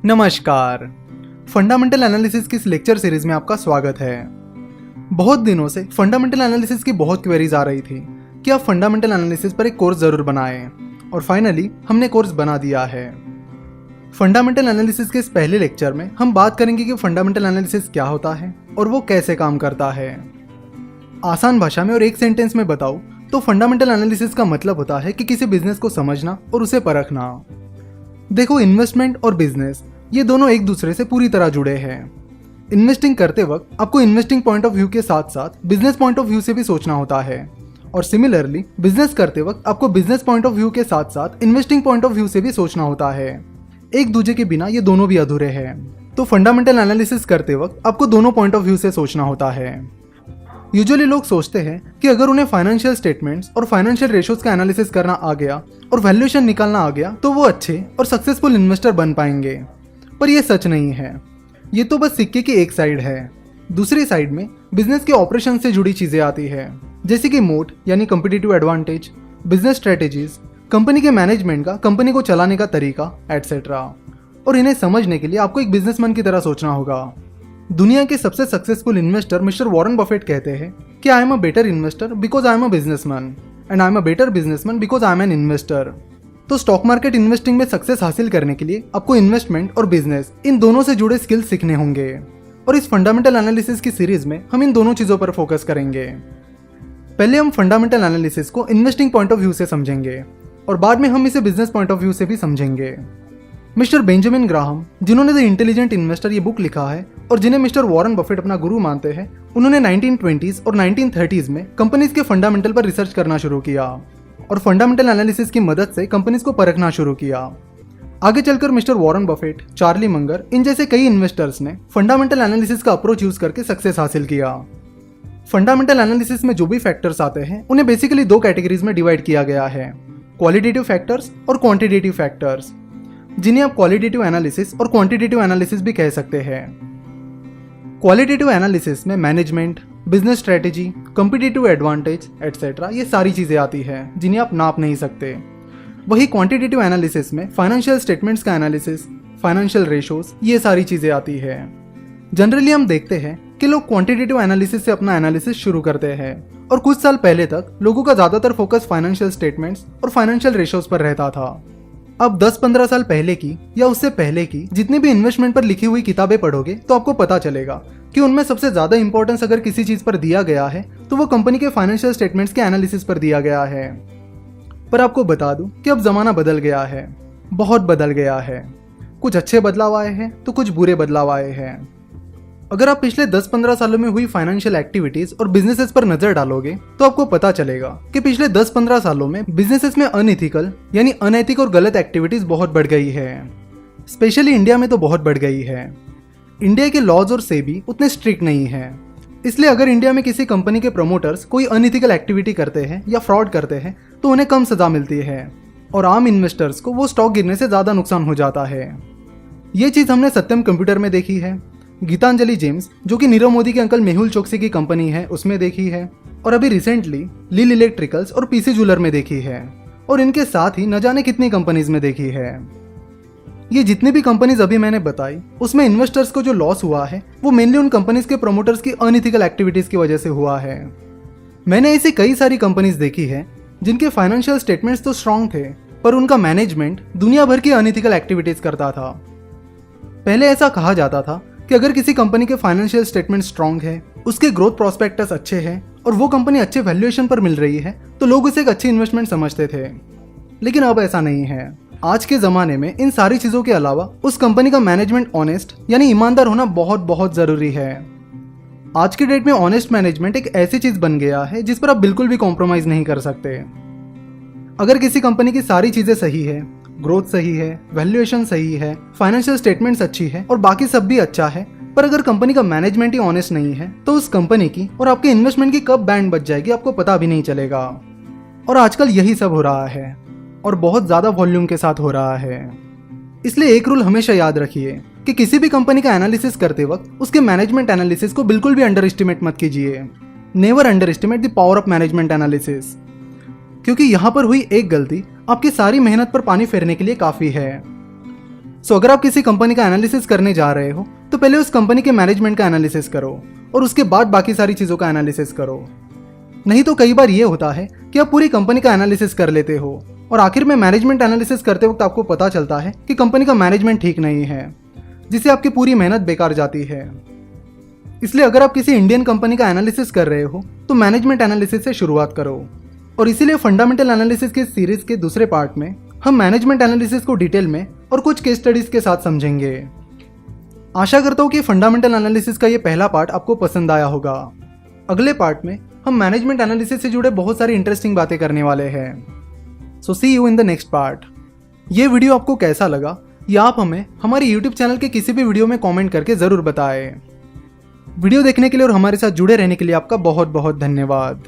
नमस्कार। Fundamental analysis की इस लेक्चर सीरीज में आपका स्वागत है। बहुत दिनों से फंडामेंटल एनालिसिस की बहुत क्वेरीज आ रही थी कि आप फंडामेंटल एनालिसिस पर एक कोर्स जरूर बनाएं, और फाइनली हमने कोर्स बना दिया है। फंडामेंटल एनालिसिस के इस पहले लेक्चर में हम बात करेंगे कि फंडामेंटल एनालिसिस क्या होता है और वो कैसे काम करता है। आसान भाषा में और एक सेंटेंस में बताऊं तो फंडामेंटल एनालिसिस का मतलब होता है कि किसी बिजनेस को समझना और उसे परखना। देखो, इन्वेस्टमेंट और बिजनेस ये दोनों एक दूसरे से पूरी तरह जुड़े हैं। इन्वेस्टिंग करते वक्त आपको इन्वेस्टिंग पॉइंट ऑफ व्यू के साथ साथ बिजनेस पॉइंट ऑफ व्यू से भी सोचना होता है, और सिमिलरली बिजनेस करते वक्त आपको बिजनेस पॉइंट ऑफ व्यू के साथ साथ इन्वेस्टिंग पॉइंट ऑफ व्यू से भी सोचना होता है। एक दूसरे के बिना ये दोनों भी अधूरे हैं। तो फंडामेंटल एनालिसिस करते वक्त आपको दोनों पॉइंट ऑफ व्यू से सोचना होता है। यूजुअली लोग सोचते हैं कि अगर उन्हें फाइनेंशियल स्टेटमेंट्स और फाइनेंशियल रेशोज का एनालिसिस करना आ गया और वैल्यूएशन निकालना आ गया तो वो अच्छे और सक्सेसफुल इन्वेस्टर बन पाएंगे, पर ये सच नहीं है। ये तो बस सिक्के की एक साइड है। दूसरी साइड में बिजनेस के ऑपरेशन से जुड़ी चीजें आती है, जैसे कि मोट यानी competitive advantage, business strategies, company के मैनेजमेंट का कंपनी को चलाने का तरीका एटसेट्रा। और इन्हें समझने के लिए आपको एक बिजनेसमैन की तरह सोचना होगा। दुनिया के सबसे successful investor mister Warren Buffett कहते हैं कि I am a better investor because I am a businessman and I am a better businessman because I am an investor. तो स्टॉक मार्केट इन्वेस्टिंग में सक्सेस हासिल करने के लिए आपको इन्वेस्टमेंट और बिजनेस इन दोनों से जुड़े स्किल सीखने होंगे, और इस फंडामेंटल एनालिसिस की सीरीज में हम इन दोनों चीजों पर फोकस करेंगे। पहले हम फंडामेंटल एनालिसिस को इन्वेस्टिंग पॉइंट ऑफ व्यू से समझेंगे और बाद में हम इसे बिजनेस पॉइंट ऑफ व्यू से भी समझेंगे। मिस्टर बेंजामिन ग्राहम, जिन्होंने द इंटेलिजेंट इन्वेस्टर ये बुक लिखा है और जिन्हें मिस्टर वॉरेन बफेट अपना गुरु मानते हैं, उन्होंने 1920s और 1930s में कंपनीज के फंडामेंटल पर रिसर्च करना शुरू किया और फंडामेंटल एनालिसिस की मदद से कंपनीज को परखना शुरू किया। आगे चलकर mister Warren Buffett, Charlie Munger, इन जैसे कई इन्वेस्टर्स ने फंडामेंटल एनालिसिस का अप्रोच यूज करके सक्सेस हासिल किया। फंडामेंटल एनालिसिस में जो भी फैक्टर्स आते हैं उन्हें बेसिकली दो कैटेगरीज में डिवाइड किया गया है, क्वालिटेटिव फैक्टर्स और क्वांटिटेटिव फैक्टर्स, जिन्हें आप क्वालिटेटिव एनालिसिस और क्वांटिटेटिव एनालिसिस भी कह सकते हैं। क्वालिटेटिव एनालिसिस में management, business strategy, competitive advantage etcetera ये सारी चीजें आती हैं जिन्हें आप नाप नहीं सकते। वही क्वांटिटेटिव एनालिसिस में फाइनेंशियल स्टेटमेंट्स का एनालिसिस, फाइनेंशियल रेशोज ये सारी चीजें आती है। जनरली हम देखते हैं कि लोग क्वांटिटेटिव एनालिसिस से अपना एनालिसिस शुरू करते हैं, और कुछ साल पहले तक लोगों का ज्यादातर फोकस फाइनेंशियल स्टेटमेंट्स और फाइनेंशियल रेशोज पर रहता था। अब 10-15 साल पहले की या उससे पहले की जितनी भी इन्वेस्टमेंट पर लिखी हुई किताबें पढ़ोगे तो आपको पता चलेगा कि उनमें सबसे ज्यादा इंपॉर्टेंस अगर किसी चीज पर दिया गया है तो वो कंपनी के फाइनेंशियल स्टेटमेंट्स के एनालिसिस पर दिया गया है। पर आपको बता दूं कि अब जमाना बदल गया है, बहुत बदल गया है। कुछ अच्छे बदलाव आए हैं तो कुछ बुरे बदलाव आए हैं। अगर आप पिछले 10-15 सालों में हुई फाइनेंशियल एक्टिविटीज और बिजनेसेस पर नजर डालोगे तो आपको पता चलेगा कि पिछले 10-15 सालों में बिजनेसेस में अनइथिकल यानी अनैतिक और गलत एक्टिविटीज बहुत बढ़ गई है। स्पेशली इंडिया में तो बहुत बढ़ गई है। इंडिया के लॉज और सेबी उतने स्ट्रिक्ट नहीं है, इसलिए अगर इंडिया में किसी कंपनी के प्रमोटर्स कोई अनइथिकल एक्टिविटी करते हैं या फ्रॉड करते हैं तो उन्हें कम सजा मिलती है, और आम इन्वेस्टर्स को वो स्टॉक गिरने से ज्यादा नुकसान हो जाता है। ये चीज हमने सत्यम कंप्यूटर में देखी है, गीतांजलि जेम्स जो कि नीरव मोदी के अंकल मेहुल चोकसी की कंपनी है उसमें देखी है, और अभी रिसेंटली लील इलेक्ट्रिकल्स और पीसी जूलर में देखी है, और इनके साथ ही न जाने कितनी कंपनीज में देखी है। ये जितनी भी कंपनीज अभी मैंने बताई उसमें इन्वेस्टर्स को जो लॉस हुआ है वो मेनली उन कंपनीज के प्रमोटर्स की अनइथिकल एक्टिविटीज की वजह से हुआ है। मैंने ऐसी कई सारी कंपनीज देखी है जिनके फाइनेंशियल स्टेटमेंट्स तो स्ट्रांग थे, पर उनका मैनेजमेंट दुनिया भर की अनइथिकल एक्टिविटीज करता था। पहले ऐसा कहा जाता था कि अगर किसी कंपनी के फाइनेंशियल स्टेटमेंट स्ट्रांग है, उसके ग्रोथ प्रोस्पेक्टस अच्छे हैं और वो कंपनी अच्छे वैल्यूएशन पर मिल रही है तो लोग उसे एक अच्छी इन्वेस्टमेंट समझते थे। लेकिन अब ऐसा नहीं है। आज के जमाने में इन सारी चीजों के अलावा उस कंपनी का मैनेजमेंट ऑनेस्ट यानी ईमानदार होना बहुत बहुत जरूरी है। आज के डेट में ऑनेस्ट मैनेजमेंट एक ऐसी चीज बन गया है जिस पर आप बिल्कुल भी कॉम्प्रोमाइज नहीं कर सकते। अगर किसी कंपनी की सारी चीजें सही है, ग्रोथ सही है, वैल्यूएशन सही है, फाइनेंशियल स्टेटमेंट्स अच्छी है और बाकी सब भी अच्छा है, पर अगर कंपनी का मैनेजमेंट ही ऑनेस्ट नहीं है तो उस कंपनी की और आपके इन्वेस्टमेंट की कब बैंड बच जाएगी आपको पता भी नहीं चलेगा। और आजकल यही सब हो रहा है, और बहुत ज्यादा वॉल्यूम के साथ हो रहा है। इसलिए एक रूल हमेशा याद रखिए कि किसी भी कंपनी का एनालिसिस करते वक्त उसके मैनेजमेंट एनालिसिस को बिल्कुल भी अंडर एस्टिमेट मत कीजिए। Never under estimate the power of management analysis, क्योंकि यहां पर हुई एक गलती आपकी सारी मेहनत पर पानी फेरने के लिए काफी है। सो अगर आप किसी कंपनी का एनालिसिस करने जा रहे हो तो पहले उस कंपनी के मैनेजमेंट का एनालिसिस करो और उसके बाद बाकी सारी चीज़ों का एनालिसिस करो। नहीं तो कई बार ये होता है कि आप पूरी कंपनी का एनालिसिस कर लेते हो और आखिर में मैनेजमेंट एनालिसिस करते वक्त आपको पता चलता है कि कंपनी का मैनेजमेंट ठीक नहीं है, जिससे आपकी पूरी मेहनत बेकार जाती है। इसलिए अगर आप किसी इंडियन कंपनी का एनालिसिस कर रहे हो तो मैनेजमेंट एनालिसिस से शुरुआत करो। और इसीलिए फंडामेंटल एनालिसिस के सीरीज के दूसरे पार्ट में हम मैनेजमेंट एनालिसिस को डिटेल में और कुछ केस स्टडीज के साथ समझेंगे। आशा करता हूँ कि फंडामेंटल एनालिसिस का ये पहला पार्ट आपको पसंद आया होगा। अगले पार्ट में हम मैनेजमेंट एनालिसिस से जुड़े बहुत सारी इंटरेस्टिंग बातें करने वाले हैं। So see you in the next part. ये वीडियो आपको कैसा लगा या आप हमें हमारे यूट्यूब चैनल के किसी भी वीडियो में कमेंट करके ज़रूर बताएं। वीडियो देखने के लिए और हमारे साथ जुड़े रहने के लिए आपका बहुत बहुत धन्यवाद।